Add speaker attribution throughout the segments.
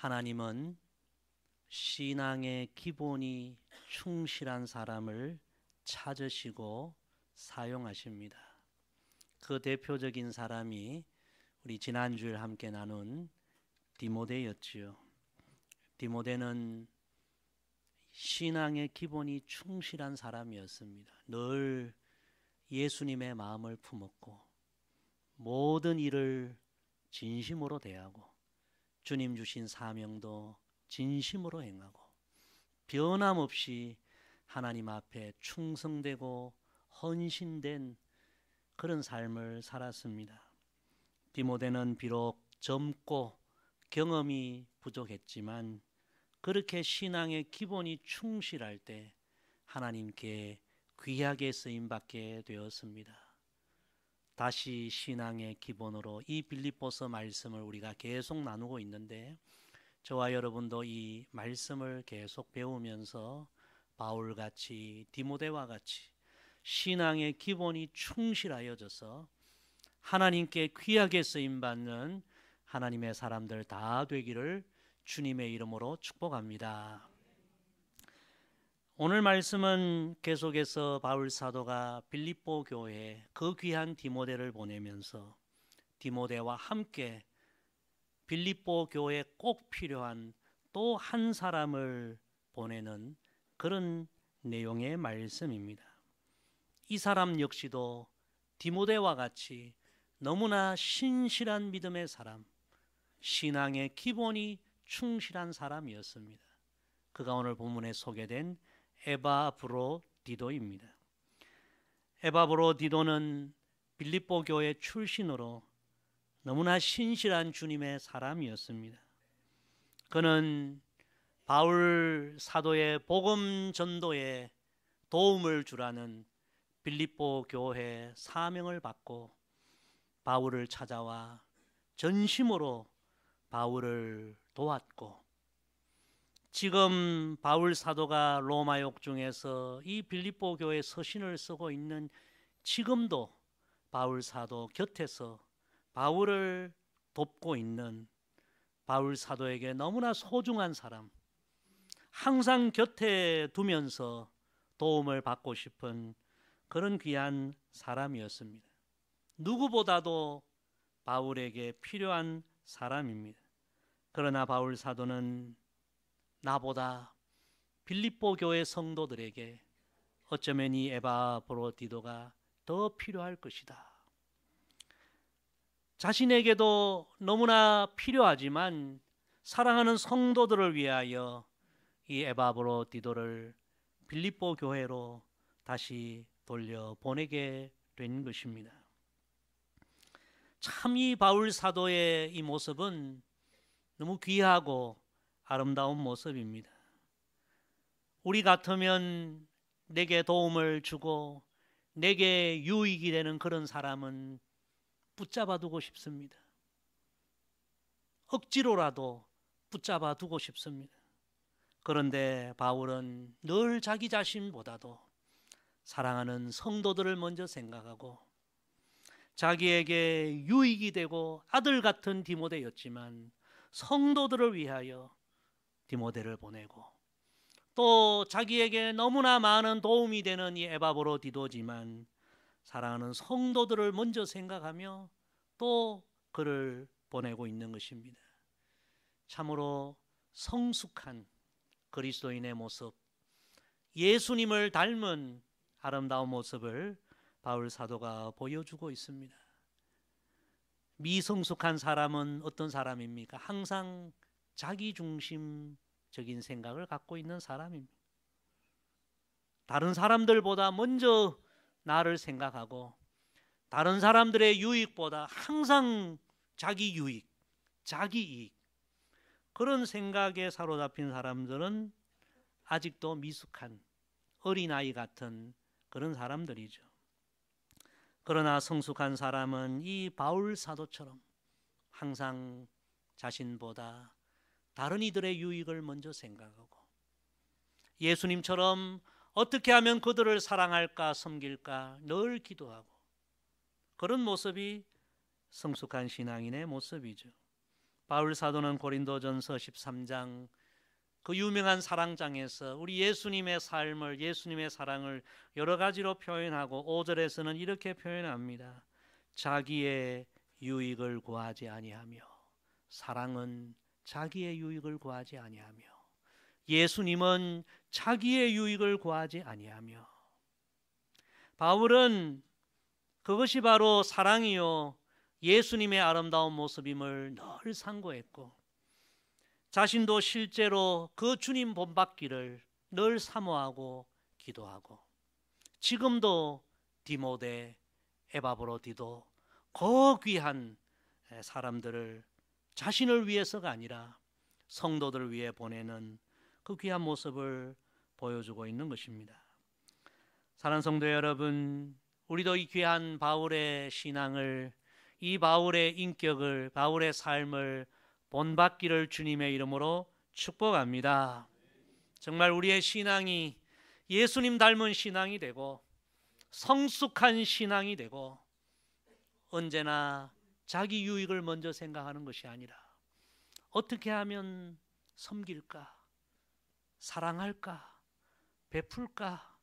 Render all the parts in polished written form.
Speaker 1: 하나님은 신앙의 기본이 충실한 사람을 찾으시고 사용하십니다. 그 대표적인 사람이 우리 지난주에 함께 나눈 디모데였지요. 디모데는 신앙의 기본이 충실한 사람이었습니다. 늘 예수님의 마음을 품었고 모든 일을 진심으로 대하고 주님 주신 사명도 진심으로 행하고 변함없이 하나님 앞에 충성되고 헌신된 그런 삶을 살았습니다. 디모데는 비록 젊고 경험이 부족했지만 그렇게 신앙의 기본이 충실할 때 하나님께 귀하게 쓰임받게 되었습니다. 다시 신앙의 기본으로 이 빌립보서 말씀을 우리가 계속 나누고 있는데 저와 여러분도 이 말씀을 계속 배우면서 바울같이 디모데와 같이 신앙의 기본이 충실하여져서 하나님께 귀하게 쓰임받는 하나님의 사람들 다 되기를 주님의 이름으로 축복합니다. 오늘 말씀은 계속해서 바울 사도가 빌립보 교회에 그 귀한 디모데를 보내면서 디모데와 함께 빌립보 교회에 꼭 필요한 또 한 사람을 보내는 그런 내용의 말씀입니다. 이 사람 역시도 디모데와 같이 너무나 신실한 믿음의 사람, 신앙의 기본이 충실한 사람이었습니다. 그가 오늘 본문에 소개된 에바브로디도입니다. 에바브로디도는 빌립보 교회 출신으로 너무나 신실한 주님의 사람이었습니다. 그는 바울 사도의 복음 전도에 도움을 주라는 빌립보 교회 사명을 받고 바울을 찾아와 전심으로 바울을 도왔고 지금 바울 사도가 로마 욕중에서 이 빌립보 교회 서신을 쓰고 있는 지금도 바울 사도 곁에서 바울을 돕고 있는 바울 사도에게 너무나 소중한 사람, 항상 곁에 두면서 도움을 받고 싶은 그런 귀한 사람이었습니다. 누구보다도 바울에게 필요한 사람입니다. 그러나 바울 사도는 나보다 빌립보 교회 성도들에게 어쩌면 이 에바브로디도가 더 필요할 것이다. 자신에게도 너무나 필요하지만 사랑하는 성도들을 위하여 이 에바브로디도를 빌립보 교회로 다시 돌려보내게 된 것입니다. 참 이 바울 사도의 이 모습은 너무 귀하고 아름다운 모습입니다. 우리 같으면 내게 도움을 주고 내게 유익이 되는 그런 사람은 붙잡아 두고 싶습니다. 억지로라도 붙잡아 두고 싶습니다. 그런데 바울은 늘 자기 자신보다도 사랑하는 성도들을 먼저 생각하고 자기에게 유익이 되고 아들 같은 디모데였지만 성도들을 위하여 디모데를 보내고 또 자기에게 너무나 많은 도움이 되는 이 에바브로디도지만 사랑하는 성도들을 먼저 생각하며 또 그를 보내고 있는 것입니다. 참으로 성숙한 그리스도인의 모습, 예수님을 닮은 아름다운 모습을 바울 사도가 보여주고 있습니다. 미성숙한 사람은 어떤 사람입니까? 항상 자기중심적인 생각을 갖고 있는 사람입니다. 다른 사람들보다 먼저 나를 생각하고 다른 사람들의 유익보다 항상 자기 유익, 자기 이익 그런 생각에 사로잡힌 사람들은 아직도 미숙한 어린아이 같은 그런 사람들이죠. 그러나 성숙한 사람은 이 바울 사도처럼 항상 자신보다 다른 이들의 유익을 먼저 생각하고 예수님처럼 어떻게 하면 그들을 사랑할까 섬길까 늘 기도하고 그런 모습이 성숙한 신앙인의 모습이죠. 바울 사도는 고린도전서 13장 그 유명한 사랑장에서 우리 예수님의 삶을, 예수님의 사랑을 여러 가지로 표현하고 5절에서는 이렇게 표현합니다. 자기의 유익을 구하지 아니하며, 사랑은 자기의 유익을 구하지 아니하며, 예수님은 자기의 유익을 구하지 아니하며. 바울은 그것이 바로 사랑이요 예수님의 아름다운 모습임을 늘 상고했고, 자신도 실제로 그 주님 본받기를 늘 사모하고 기도하고, 지금도 디모데, 에바브로디도 그 귀한 사람들을 자신을 위해서가 아니라 성도들을 위해 보내는 그 귀한 모습을 보여주고 있는 것입니다. 사랑하는 성도 여러분, 우리도 이 귀한 바울의 신앙을, 이 바울의 인격을, 바울의 삶을 본받기를 주님의 이름으로 축복합니다. 정말 우리의 신앙이 예수님 닮은 신앙이 되고 성숙한 신앙이 되고, 언제나 자기 유익을 먼저 생각하는 것이 아니라 어떻게 하면 섬길까, 사랑할까, 베풀까,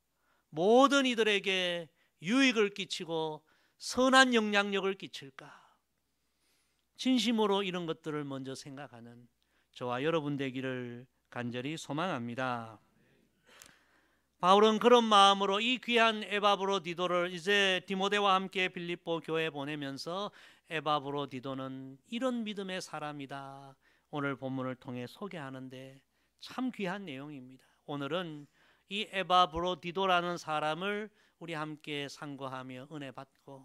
Speaker 1: 모든 이들에게 유익을 끼치고 선한 영향력을 끼칠까, 진심으로 이런 것들을 먼저 생각하는 저와 여러분 되기를 간절히 소망합니다. 바울은 그런 마음으로 이 귀한 에바브로디도를 이제 디모데와 함께 빌립보 교회에 보내면서 에바브로디도는 이런 믿음의 사람이다, 오늘 본문을 통해 소개하는데 참 귀한 내용입니다. 오늘은 이 에바브로디도라는 사람을 우리 함께 상고하며 은혜 받고,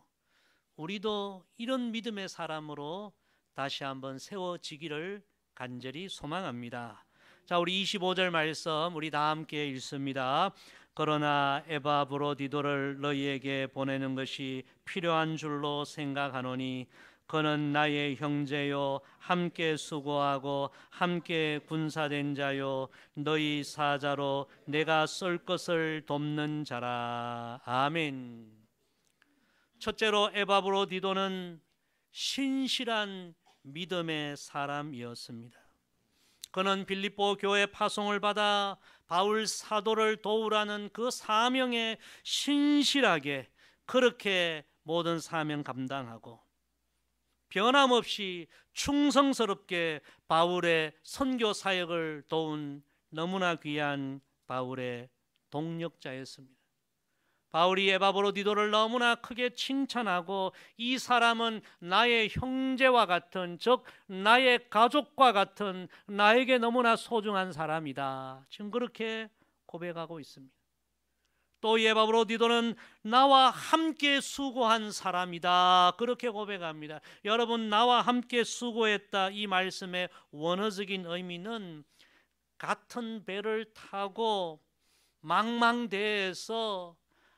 Speaker 1: 우리도 이런 믿음의 사람으로 다시 한번 세워지기를 간절히 소망합니다. 자, 우리 25절 말씀 우리 다 함께 읽습니다. 그러나 에바브로디도를 너희에게 보내는 것이 필요한 줄로 생각하노니 그는 나의 형제요 함께 수고하고 함께 군사된 자요 너희 사자로 내가 쓸 것을 돕는 자라. 아멘. 첫째로 에바브로디도는 신실한 믿음의 사람이었습니다. 그는 빌립보 교회 파송을 받아 바울 사도를 도우라는 그 사명에 신실하게 그렇게 모든 사명 감당하고 변함없이 충성스럽게 바울의 선교 사역을 도운 너무나 귀한 바울의 동력자였습니다. 바울이 에바브로디도를 너무나 크게 칭찬하고 이 사람은 나의 형제와 같은, 즉 나의 가족과 같은, 나에게 너무나 소중한 사람이다, 지금 그렇게 고백하고 있습니다. 또 에바브로디도는 나와 함께 수고한 사람이다, 그렇게 고백합니다. 여러분, 나와 함께 수고했다, 이 말씀의 원어적인 의미는 같은 배를 타고 망망대해에서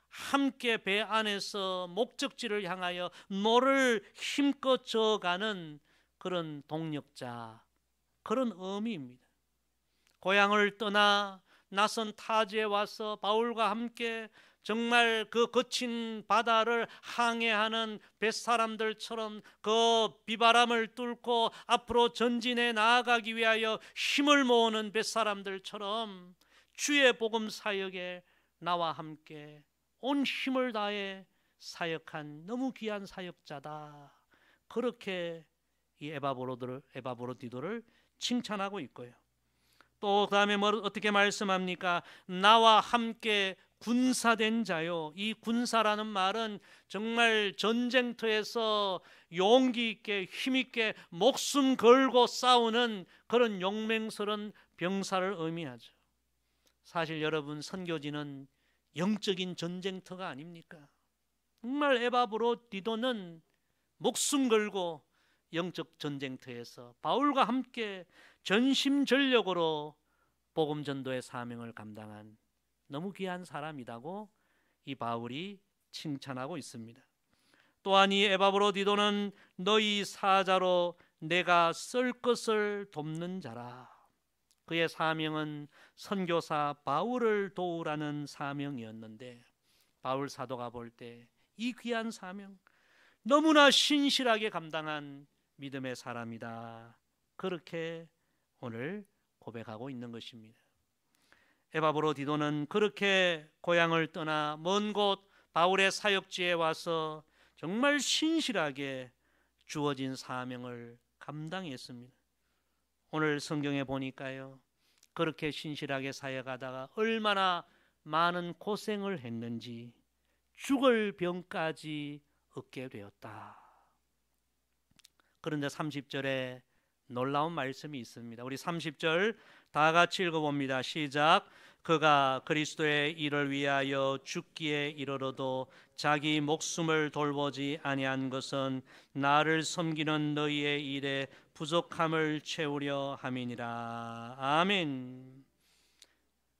Speaker 1: 함께 배 안에서 목적지를 향하여 노를 힘껏 저어가는 그런 동력자, 그런 의미입니다. 고향을 떠나 낯선 타지에 와서 바울과 함께 정말 그 거친 바다를 항해하는 뱃사람들처럼 그 비바람을 뚫고 앞으로 전진해 나아가기 위하여 힘을 모으는 뱃사람들처럼 주의 복음 사역에 나와 함께 온 힘을 다해 사역한 너무 귀한 사역자다, 그렇게 이 에바브로디도를 칭찬하고 있고요. 또 그 다음에 어떻게 말씀합니까? 나와 함께 군사된 자요. 이 군사라는 말은 정말 전쟁터에서 용기 있게 힘 있게 목숨 걸고 싸우는 그런 용맹스러운 병사를 의미하죠. 사실 여러분, 선교지는 영적인 전쟁터가 아닙니까? 정말 에바브로디도는 목숨 걸고 영적 전쟁터에서 바울과 함께 전심전력으로 복음 전도의 사명을 감당한 너무 귀한 사람이라고 이 바울이 칭찬하고 있습니다. 또한 이 에바브로디도는 너희 사자로 내가 쓸 것을 돕는 자라. 그의 사명은 선교사 바울을 도우라는 사명이었는데, 바울 사도가 볼 때 이 귀한 사명 너무나 신실하게 감당한 믿음의 사람이다, 그렇게 오늘 고백하고 있는 것입니다. 에바브로디도는 그렇게 고향을 떠나 먼 곳 바울의 사역지에 와서 정말 신실하게 주어진 사명을 감당했습니다. 오늘 성경에 보니까요, 그렇게 신실하게 사역하다가 얼마나 많은 고생을 했는지 죽을 병까지 얻게 되었다. 그런데 30절에 놀라운 말씀이 있습니다. 우리 30절 다 같이 읽어봅니다. 시작. 그가 그리스도의 일을 위하여 죽기에 이르러도 자기 목숨을 돌보지 아니한 것은 나를 섬기는 너희의 일에 부족함을 채우려 함이니라. 아멘.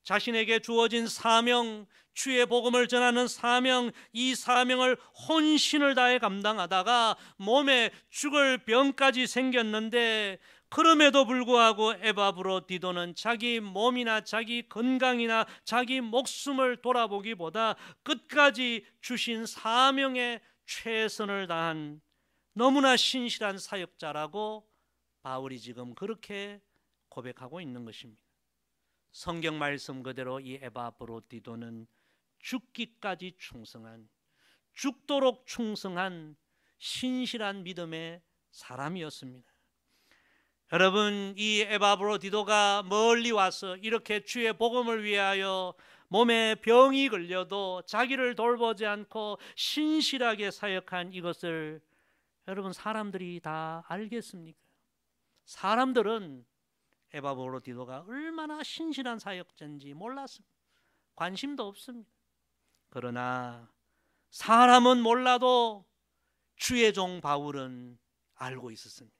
Speaker 1: 자신에게 주어진 사명, 주의 복음을 전하는 사명, 이 사명을 혼신을 다해 감당하다가 몸에 죽을 병까지 생겼는데, 그럼에도 불구하고 에바브로디도는 자기 몸이나 자기 건강이나 자기 목숨을 돌아보기보다 끝까지 주신 사명에 최선을 다한 너무나 신실한 사역자라고 바울이 지금 그렇게 고백하고 있는 것입니다. 성경 말씀 그대로 이 에바브로디도는 죽기까지 충성한, 죽도록 충성한 신실한 믿음의 사람이었습니다. 여러분, 이 에바브로디도가 멀리 와서 이렇게 주의 복음을 위하여 몸에 병이 걸려도 자기를 돌보지 않고 신실하게 사역한 이것을 여러분, 사람들이 다 알겠습니까? 사람들은 에바브로디도가 얼마나 신실한 사역자인지 몰랐습니다. 관심도 없습니다. 그러나 사람은 몰라도 주의 종 바울은 알고 있었습니다.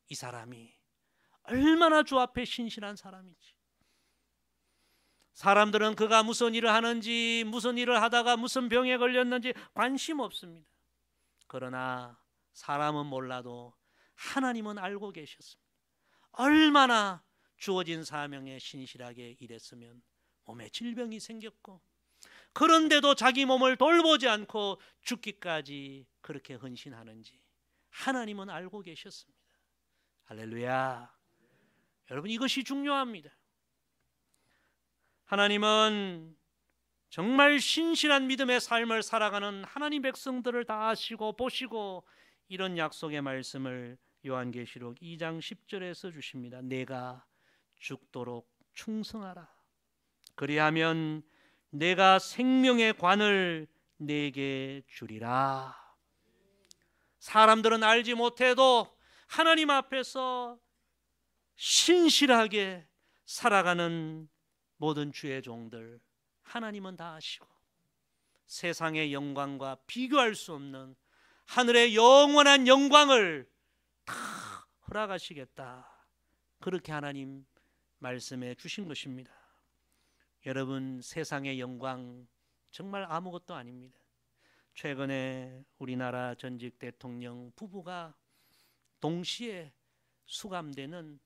Speaker 1: 이 사람이 얼마나 주 앞에 신실한 사람인지. 사람들은 그가 무슨 일을 하는지, 무슨 일을 하다가 무슨 병에 걸렸는지 관심 없습니다. 그러나 사람은 몰라도 하나님은 알고 계셨습니다. 얼마나 주어진 사명에 신실하게 일했으면 몸에 질병이 생겼고, 그런데도 자기 몸을 돌보지 않고 죽기까지 그렇게 헌신하는지 하나님은 알고 계셨습니다. 할렐루야. 여러분, 이것이 중요합니다. 하나님은 정말 신실한 믿음의 삶을 살아가는 하나님 백성들을 다 아시고 보시고 이런 약속의 말씀을 요한계시록 2장 10절에서 주십니다. 내가 죽도록 충성하라. 그리하면 내가 생명의 관을 내게 주리라. 사람들은 알지 못해도 하나님 앞에서 신실하게 살아가는 모든 주의 종들, 하나님은 다 아시고 세상의 영광과 비교할 수 없는 하늘의 영원한 영광을 다 허락하시겠다. 그렇게 하나님 말씀해 주신 것입니다. 여러분, 세상의 영광 정말 아무것도 아닙니다. 최근에 우리나라 전직 대통령 부부가 동시에 수감되는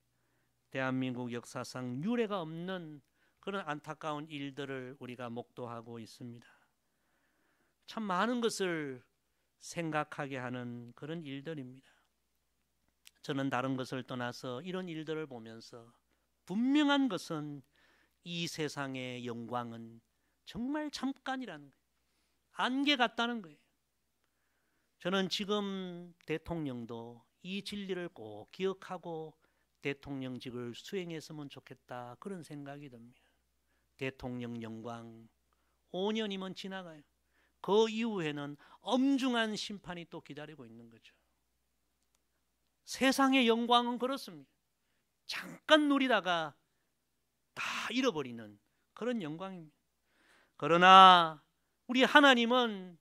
Speaker 1: 대한민국 역사상 유례가 없는 그런 안타까운 일들을 우리가 목도하고 있습니다. 참 많은 것을 생각하게 하는 그런 일들입니다. 저는 다른 것을 떠나서 이런 일들을 보면서 분명한 것은 이 세상의 영광은 정말 잠깐이라는 거예요. 안개 같다는 거예요. 저는 지금 대통령도 이 진리를 꼭 기억하고 대통령직을 수행했으면 좋겠다, 그런 생각이 듭니다. 대통령 영광 5년이면 지나가요. 그 이후에는 엄중한 심판이 또 기다리고 있는 거죠. 세상의 영광은 그렇습니다. 잠깐 누리다가 다 잃어버리는 그런 영광입니다. 그러나 우리 하나님은,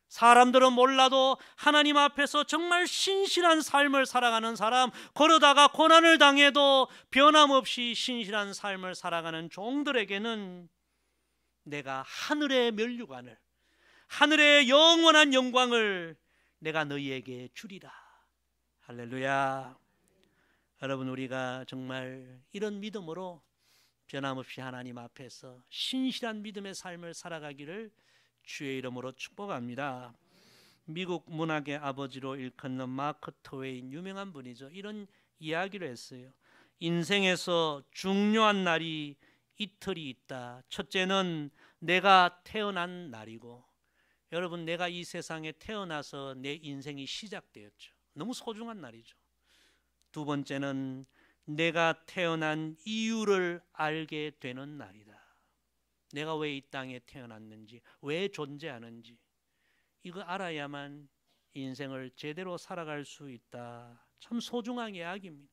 Speaker 1: 사람들은 몰라도 하나님 앞에서 정말 신실한 삶을 살아가는 사람, 그러다가 고난을 당해도 변함없이 신실한 삶을 살아가는 종들에게는 내가 하늘의 면류관을, 하늘의 영원한 영광을 내가 너희에게 주리라. 할렐루야. 여러분, 우리가 정말 이런 믿음으로 변함없이 하나님 앞에서 신실한 믿음의 삶을 살아가기를 주의 이름으로 축복합니다. 미국 문학의 아버지로 일컫는 마크 트웨인, 유명한 분이죠. 이런 이야기를 했어요. 인생에서 중요한 날이 이틀이 있다. 첫째는 내가 태어난 날이고, 여러분, 내가 이 세상에 태어나서 내 인생이 시작되었죠. 너무 소중한 날이죠. 두 번째는 내가 태어난 이유를 알게 되는 날이다. 내가 왜 이 땅에 태어났는지, 왜 존재하는지, 이거 알아야만 인생을 제대로 살아갈 수 있다. 참 소중한 이야기입니다.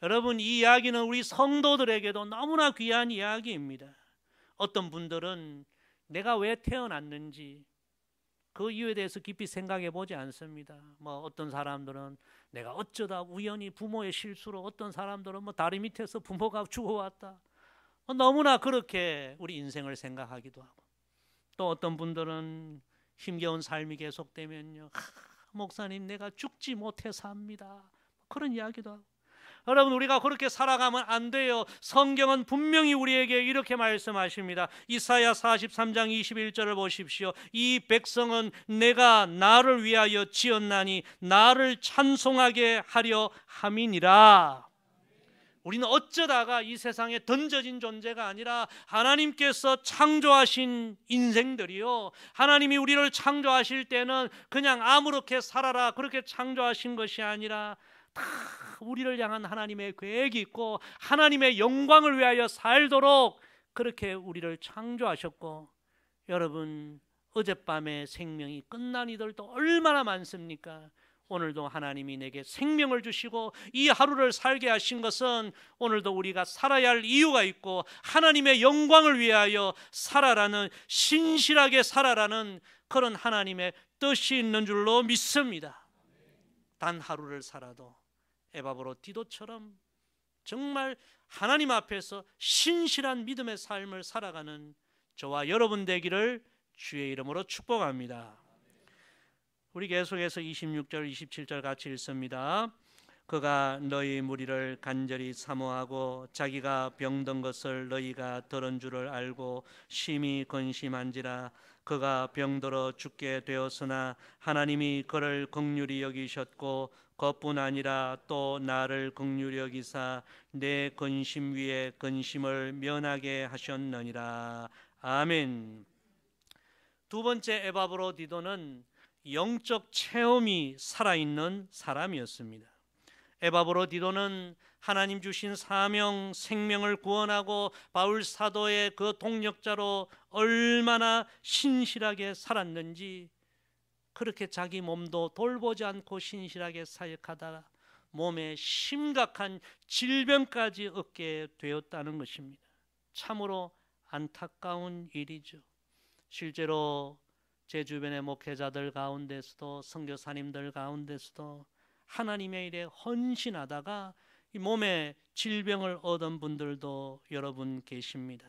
Speaker 1: 여러분, 이 이야기는 우리 성도들에게도 너무나 귀한 이야기입니다. 어떤 분들은 내가 왜 태어났는지 그 이유에 대해서 깊이 생각해 보지 않습니다. 어떤 사람들은 내가 어쩌다 우연히 부모의 실수로, 어떤 사람들은 다리 밑에서 부모가 죽어왔다. 너무나 그렇게 우리 인생을 생각하기도 하고, 또 어떤 분들은 힘겨운 삶이 계속되면요, 목사님 내가 죽지 못해서 합니다. 그런 이야기도 하고. 여러분, 우리가 그렇게 살아가면 안 돼요. 성경은 분명히 우리에게 이렇게 말씀하십니다. 이사야 43장 21절을 보십시오. 이 백성은 내가 나를 위하여 지었나니 나를 찬송하게 하려 함이니라. 우리는 어쩌다가 이 세상에 던져진 존재가 아니라 하나님께서 창조하신 인생들이요, 하나님이 우리를 창조하실 때는 그냥 아무렇게 살아라 그렇게 창조하신 것이 아니라 다 우리를 향한 하나님의 계획이 있고 하나님의 영광을 위하여 살도록 그렇게 우리를 창조하셨고, 여러분, 어젯밤에 생명이 끝난 이들도 얼마나 많습니까? 오늘도 하나님이 내게 생명을 주시고 이 하루를 살게 하신 것은 오늘도 우리가 살아야 할 이유가 있고 하나님의 영광을 위하여 살아라는, 신실하게 살아라는 그런 하나님의 뜻이 있는 줄로 믿습니다. 단 하루를 살아도 에바브로디도처럼 정말 하나님 앞에서 신실한 믿음의 삶을 살아가는 저와 여러분 되기를 주의 이름으로 축복합니다. 우리 계속해서 26절 27절 같이 읽습니다. 그가 너희 무리를 간절히 사모하고 자기가 병든 것을 너희가 들은 줄을 알고 심히 근심한지라. 그가 병들어 죽게 되었으나 하나님이 그를 긍휼히 여기셨고 그뿐 아니라 또 나를 긍휼히 여기사 내 근심 위에 근심을 면하게 하셨느니라. 아멘. 두 번째 에바브로디도는 영적 체험이 살아있는 사람이었습니다. 에바브로디도는 하나님 주신 사명, 생명을 구원하고 바울 사도의 그 동력자로 얼마나 신실하게 살았는지, 그렇게 자기 몸도 돌보지 않고 신실하게 사역하다가 몸에 심각한 질병까지 얻게 되었다는 것입니다. 참으로 안타까운 일이죠. 실제로 제 주변의 목회자들 가운데서도, 선교사님들 가운데서도 하나님의 일에 헌신하다가 이 몸에 질병을 얻은 분들도 여러분 계십니다.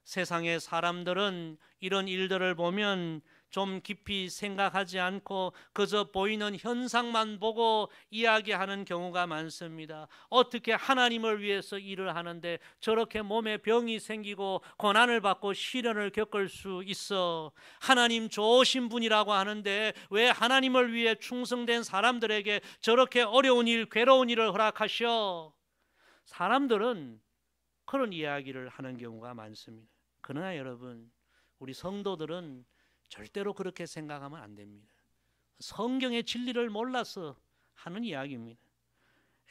Speaker 1: 세상의 사람들은 이런 일들을 보면 좀 깊이 생각하지 않고 그저 보이는 현상만 보고 이야기하는 경우가 많습니다. 어떻게 하나님을 위해서 일을 하는데 저렇게 몸에 병이 생기고 고난을 받고 시련을 겪을 수 있어? 하나님 좋으신 분이라고 하는데 왜 하나님을 위해 충성된 사람들에게 저렇게 어려운 일, 괴로운 일을 허락하셔? 사람들은 그런 이야기를 하는 경우가 많습니다. 그러나 여러분, 우리 성도들은 절대로 그렇게 생각하면 안 됩니다. 성경의 진리를 몰라서 하는 이야기입니다.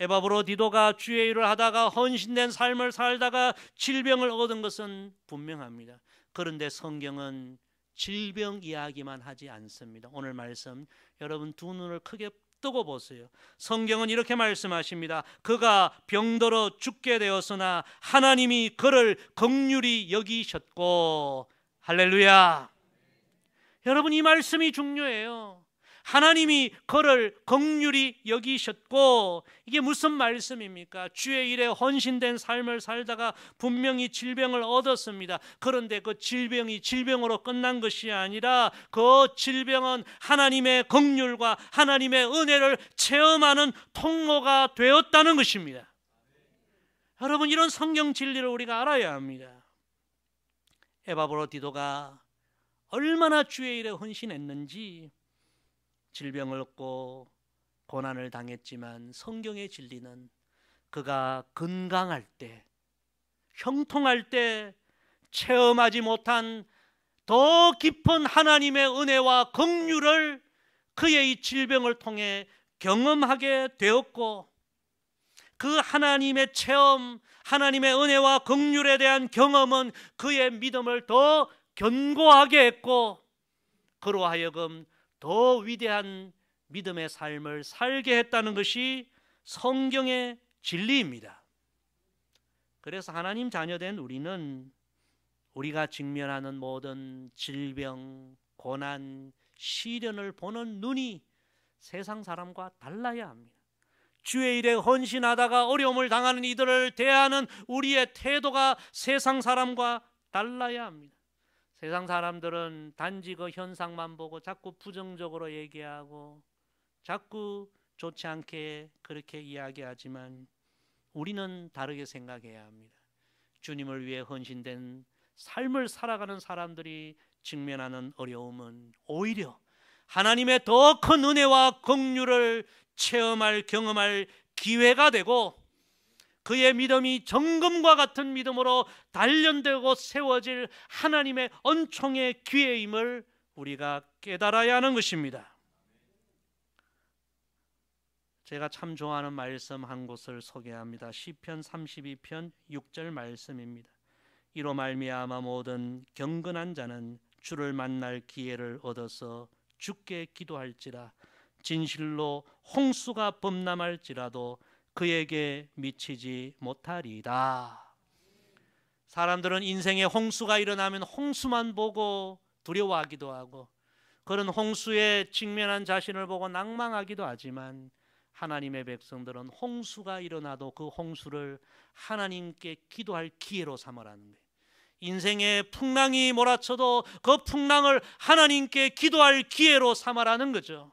Speaker 1: 에바브로디도가 주의 일을 하다가 헌신된 삶을 살다가 질병을 얻은 것은 분명합니다. 그런데 성경은 질병 이야기만 하지 않습니다. 오늘 말씀 여러분 두 눈을 크게 뜨고 보세요. 성경은 이렇게 말씀하십니다. 그가 병들어 죽게 되었으나 하나님이 그를 긍휼히 여기셨고. 할렐루야. 여러분, 이 말씀이 중요해요. 하나님이 그를 긍휼히 여기셨고, 이게 무슨 말씀입니까? 주의 일에 헌신된 삶을 살다가 분명히 질병을 얻었습니다. 그런데 그 질병이 질병으로 끝난 것이 아니라 그 질병은 하나님의 긍휼과 하나님의 은혜를 체험하는 통로가 되었다는 것입니다. 여러분, 이런 성경 진리를 우리가 알아야 합니다. 에바브로디도가 얼마나 주의 일에 헌신했는지 질병을 얻고 고난을 당했지만 성경의 진리는 그가 건강할 때, 형통할 때 체험하지 못한 더 깊은 하나님의 은혜와 긍휼을 그의 이 질병을 통해 경험하게 되었고, 그 하나님의 체험, 하나님의 은혜와 긍휼에 대한 경험은 그의 믿음을 더 견고하게 했고, 그로 하여금 더 위대한 믿음의 삶을 살게 했다는 것이 성경의 진리입니다. 그래서 하나님 자녀된 우리는 우리가 직면하는 모든 질병, 고난, 시련을 보는 눈이 세상 사람과 달라야 합니다. 주의 일에 헌신하다가 어려움을 당하는 이들을 대하는 우리의 태도가 세상 사람과 달라야 합니다. 세상 사람들은 단지 그 현상만 보고 자꾸 부정적으로 얘기하고 자꾸 좋지 않게 그렇게 이야기하지만 우리는 다르게 생각해야 합니다. 주님을 위해 헌신된 삶을 살아가는 사람들이 직면하는 어려움은 오히려 하나님의 더 큰 은혜와 긍휼을 체험할, 경험할 기회가 되고, 그의 믿음이 정금과 같은 믿음으로 단련되고 세워질 하나님의恩宠의 기회임을 우리가 깨달아야 하는 것입니다. 제가 참 좋아하는 말씀 한 곳을 소개합니다. 시편 32편 6절 말씀입니다. 이로 말미암아 모든 경건한 자는 주를 만날 기회를 얻어서 주께 기도할지라. 진실로 홍수가 범람할지라도 그에게 미치지 못하리이다. 사람들은 인생에 홍수가 일어나면 홍수만 보고 두려워하기도 하고, 그런 홍수에 직면한 자신을 보고 낭망하기도 하지만, 하나님의 백성들은 홍수가 일어나도 그 홍수를 하나님께 기도할 기회로 삼으라는 거예요. 인생에 풍랑이 몰아쳐도 그 풍랑을 하나님께 기도할 기회로 삼으라는 거죠.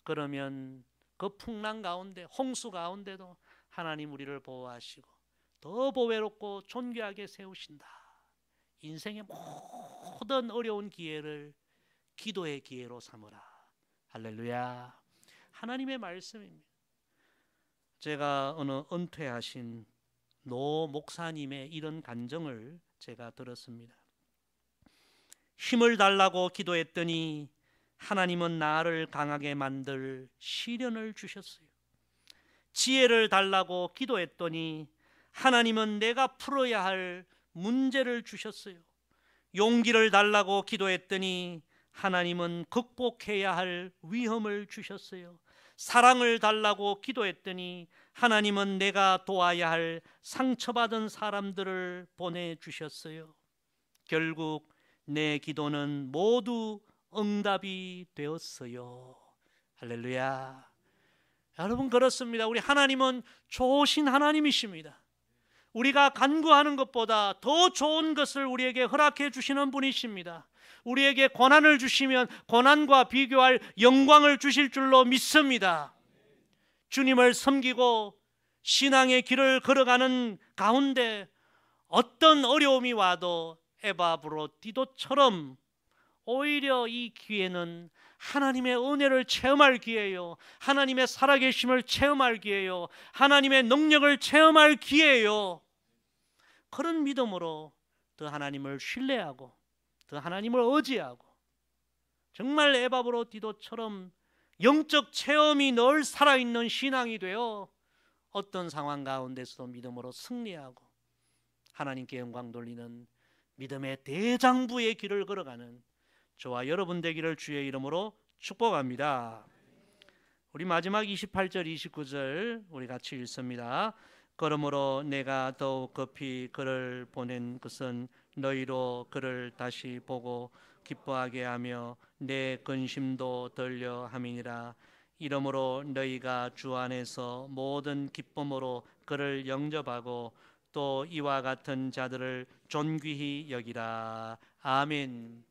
Speaker 1: 그러면 그 풍랑 가운데, 홍수 가운데도 하나님 우리를 보호하시고 더 보배롭고 존귀하게 세우신다. 인생의 모든 어려운 기회를 기도의 기회로 삼으라. 할렐루야. 하나님의 말씀입니다. 제가 어느 은퇴하신 노 목사님의 이런 간증을 제가 들었습니다. 힘을 달라고 기도했더니 하나님은 나를 강하게 만들 시련을 주셨어요. 지혜를 달라고 기도했더니 하나님은 내가 풀어야 할 문제를 주셨어요. 용기를 달라고 기도했더니 하나님은 극복해야 할 위험을 주셨어요. 사랑을 달라고 기도했더니 하나님은 내가 도와야 할 상처받은 사람들을 보내주셨어요. 결국 내 기도는 모두 응답이 되었어요. 할렐루야. 여러분, 그렇습니다. 우리 하나님은 좋으신 하나님이십니다. 우리가 간구하는 것보다 더 좋은 것을 우리에게 허락해 주시는 분이십니다. 우리에게 고난을 주시면 고난과 비교할 영광을 주실 줄로 믿습니다. 주님을 섬기고 신앙의 길을 걸어가는 가운데 어떤 어려움이 와도 에바브로디도처럼 오히려 이 기회는 하나님의 은혜를 체험할 기회예요. 하나님의 살아계심을 체험할 기회예요. 하나님의 능력을 체험할 기회예요. 그런 믿음으로 더 하나님을 신뢰하고 더 하나님을 의지하고 정말 에바브로디도처럼 영적 체험이 늘 살아있는 신앙이 되어 어떤 상황 가운데서도 믿음으로 승리하고 하나님께 영광 돌리는 믿음의 대장부의 길을 걸어가는 저와 여러분 되기를 주의 이름으로 축복합니다. 우리 마지막 28절 29절 우리 같이 읽습니다. 그러므로 내가 더욱 급히 그를 보낸 것은 너희로 그를 다시 보고 기뻐하게 하며 내 근심도 덜려 함이니라. 이러므로 너희가 주 안에서 모든 기쁨으로 그를 영접하고 또 이와 같은 자들을 존귀히 여기라. 아멘.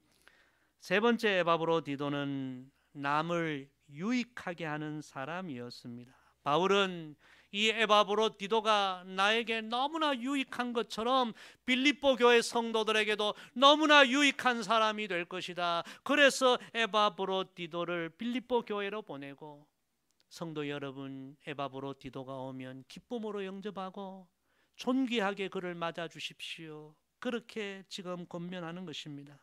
Speaker 1: 세 번째 에바브로디도는 남을 유익하게 하는 사람이었습니다. 바울은 이 에바브로디도가 나에게 너무나 유익한 것처럼 빌립보 교회 성도들에게도 너무나 유익한 사람이 될 것이다. 그래서 에바브로디도를 빌립보 교회로 보내고 성도 여러분, 에바브로디도가 오면 기쁨으로 영접하고 존귀하게 그를 맞아 주십시오. 그렇게 지금 권면하는 것입니다.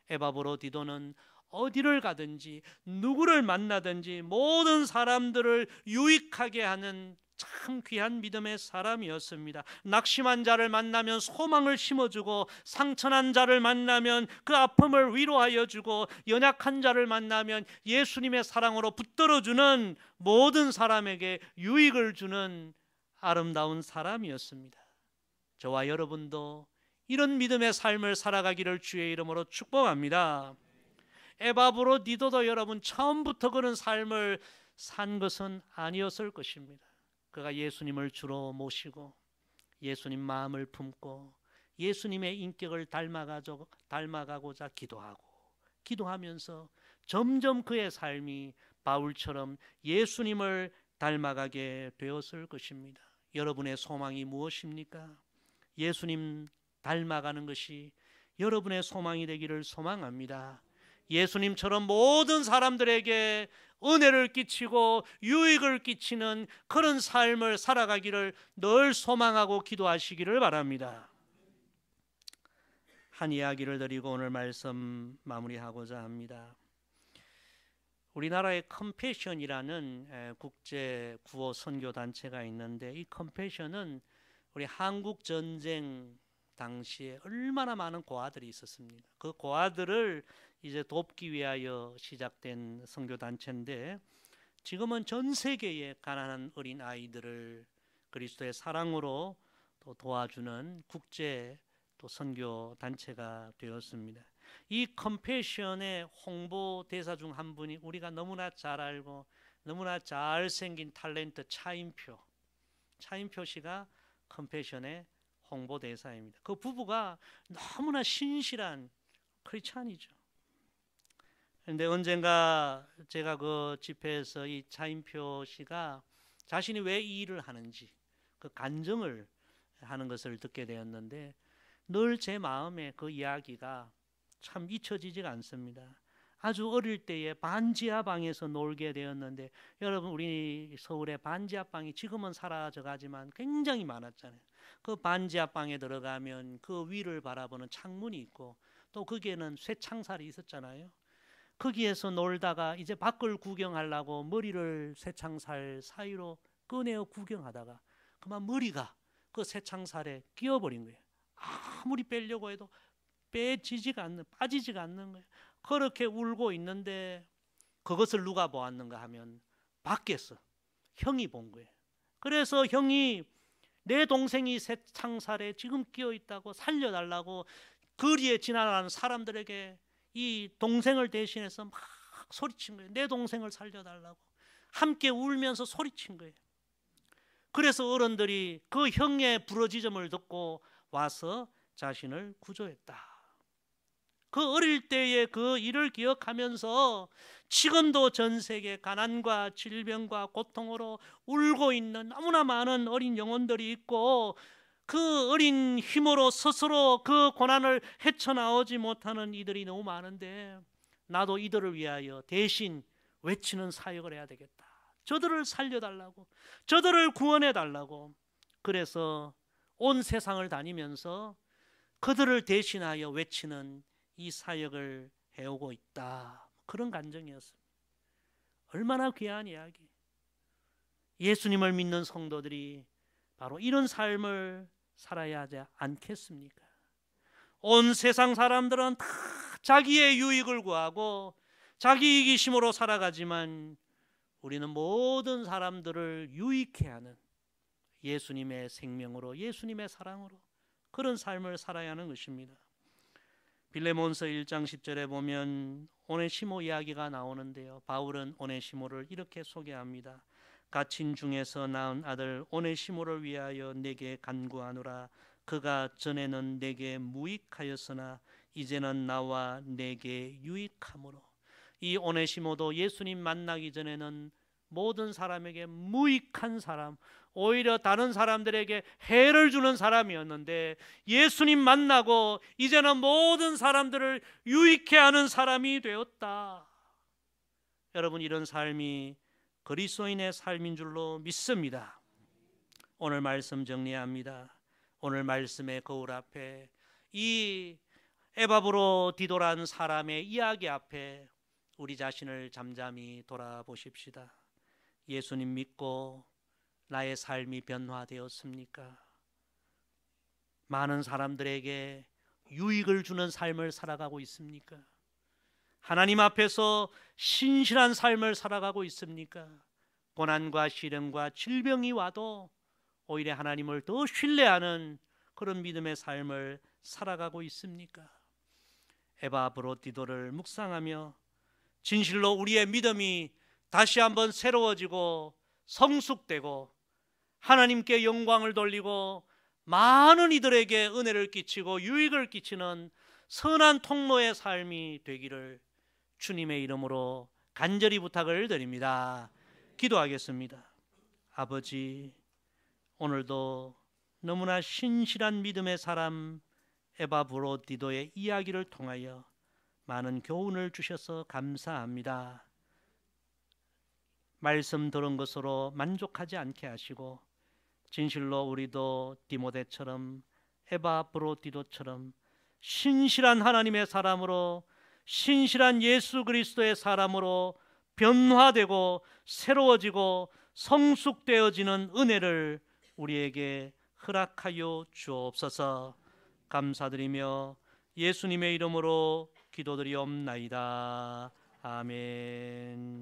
Speaker 1: 에바브로디도는 어디를 가든지 누구를 만나든지 모든 사람들을 유익하게 하는 참 귀한 믿음의 사람이었습니다. 낙심한 자를 만나면 소망을 심어주고, 상처난 자를 만나면 그 아픔을 위로하여 주고, 연약한 자를 만나면 예수님의 사랑으로 붙들어주는, 모든 사람에게 유익을 주는 아름다운 사람이었습니다. 저와 여러분도 이런 믿음의 삶을 살아가기를 주의 이름으로 축복합니다. 에바브로디도도 여러분 처음부터 그런 삶을 산 것은 아니었을 것입니다. 그가 예수님을 주로 모시고 예수님 마음을 품고 예수님의 인격을 닮아가고자 기도하면서 점점 그의 삶이 바울처럼 예수님을 닮아가게 되었을 것입니다. 여러분의 소망이 무엇입니까? 예수님 닮아가는 것이 여러분의 소망이 되기를 소망합니다. 예수님처럼 모든 사람들에게 은혜를 끼치고 유익을 끼치는 그런 삶을 살아가기를 늘 소망하고 기도하시기를 바랍니다. 한 이야기를 드리고 오늘 말씀 마무리하고자 합니다. 우리나라에 컴패션이라는 국제 구호 선교 단체가 있는데, 이 컴패션은 우리 한국 전쟁 당시에 얼마나 많은 고아들이 있었습니다. 그 고아들을 이제 돕기 위하여 시작된 선교 단체인데, 지금은 전 세계의 가난한 어린 아이들을 그리스도의 사랑으로 또 도와주는 국제 또 선교 단체가 되었습니다. 이 컴패션의 홍보 대사 중 한 분이 우리가 너무나 잘 알고 너무나 잘생긴 탤런트 차인표 씨가 컴패션의 홍보 대사입니다. 그 부부가 너무나 신실한 크리스찬이죠. 그런데 언젠가 제가 그 집회에서 이 차인표 씨가 자신이 왜 이 일을 하는지 그 간증을 하는 것을 듣게 되었는데, 늘 제 마음에 그 이야기가 참 잊혀지지가 않습니다. 아주 어릴 때에 반지하방에서 놀게 되었는데, 여러분 우리 서울의 반지하방이 지금은 사라져가지만 굉장히 많았잖아요. 그 반지하방에 들어가면 그 위를 바라보는 창문이 있고 또 거기에는 쇠창살이 있었잖아요. 거기에서 놀다가 이제 밖을 구경하려고 머리를 쇠창살 사이로 꺼내어 구경하다가 그만 머리가 그 쇠창살에 끼어버린 거예요. 아무리 빼려고 해도 빠지지가 않는 거예요. 그렇게 울고 있는데 그것을 누가 보았는가 하면 밖에서 형이 본 거예요. 그래서 형이 내 동생이 쇠창살에 지금 끼어 있다고 살려달라고 거리에 지나가는 사람들에게 이 동생을 대신해서 막 소리친 거예요. 내 동생을 살려달라고 함께 울면서 소리친 거예요. 그래서 어른들이 그 형의 부르짖음을 듣고 와서 자신을 구조했다. 그 어릴 때의 그 일을 기억하면서 지금도 전 세계 가난과 질병과 고통으로 울고 있는 너무나 많은 어린 영혼들이 있고, 그 어린 힘으로 스스로 그 고난을 헤쳐나오지 못하는 이들이 너무 많은데, 나도 이들을 위하여 대신 외치는 사역을 해야 되겠다. 저들을 살려달라고, 저들을 구원해달라고. 그래서 온 세상을 다니면서 그들을 대신하여 외치는 이 사역을 해오고 있다. 그런 감정이었습니다. 얼마나 귀한 이야기. 예수님을 믿는 성도들이 바로 이런 삶을 살아야 하지 않겠습니까? 온 세상 사람들은 다 자기의 유익을 구하고 자기 이기심으로 살아가지만, 우리는 모든 사람들을 유익해 하는 예수님의 생명으로, 예수님의 사랑으로 그런 삶을 살아야 하는 것입니다. 빌레몬서 1장 10절에 보면 오네시모 이야기가 나오는데요, 바울은 오네시모를 이렇게 소개합니다. 갇힌 중에서 낳은 아들 오네시모를 위하여 내게 간구하노라. 그가 전에는 내게 무익하였으나 이제는 나와 내게 유익함으로. 이 오네시모도 예수님 만나기 전에는 모든 사람에게 무익한 사람, 오히려 다른 사람들에게 해를 주는 사람이었는데, 예수님 만나고 이제는 모든 사람들을 유익해 하는 사람이 되었다. 여러분, 이런 삶이 그리스도인의 삶인 줄로 믿습니다. 오늘 말씀 정리합니다. 오늘 말씀의 거울 앞에 이 에바브로 디도란 사람의 이야기 앞에 우리 자신을 잠잠히 돌아보십시다. 예수님 믿고 나의 삶이 변화되었습니까? 많은 사람들에게 유익을 주는 삶을 살아가고 있습니까? 하나님 앞에서 신실한 삶을 살아가고 있습니까? 고난과 시련과 질병이 와도 오히려 하나님을 더 신뢰하는 그런 믿음의 삶을 살아가고 있습니까? 에바브로 디도를 묵상하며 진실로 우리의 믿음이 다시 한번 새로워지고 성숙되고 하나님께 영광을 돌리고 많은 이들에게 은혜를 끼치고 유익을 끼치는 선한 통로의 삶이 되기를 주님의 이름으로 간절히 부탁을 드립니다. 기도하겠습니다. 아버지, 오늘도 너무나 신실한 믿음의 사람 에바브로 디도의 이야기를 통하여 많은 교훈을 주셔서 감사합니다. 말씀 들은 것으로 만족하지 않게 하시고 진실로 우리도 디모데처럼 에바브로 디도처럼 신실한 하나님의 사람으로 신실한 예수 그리스도의 사람으로 변화되고 새로워지고 성숙되어지는 은혜를 우리에게 허락하여 주옵소서. 감사드리며 예수님의 이름으로 기도드리옵나이다. 아멘.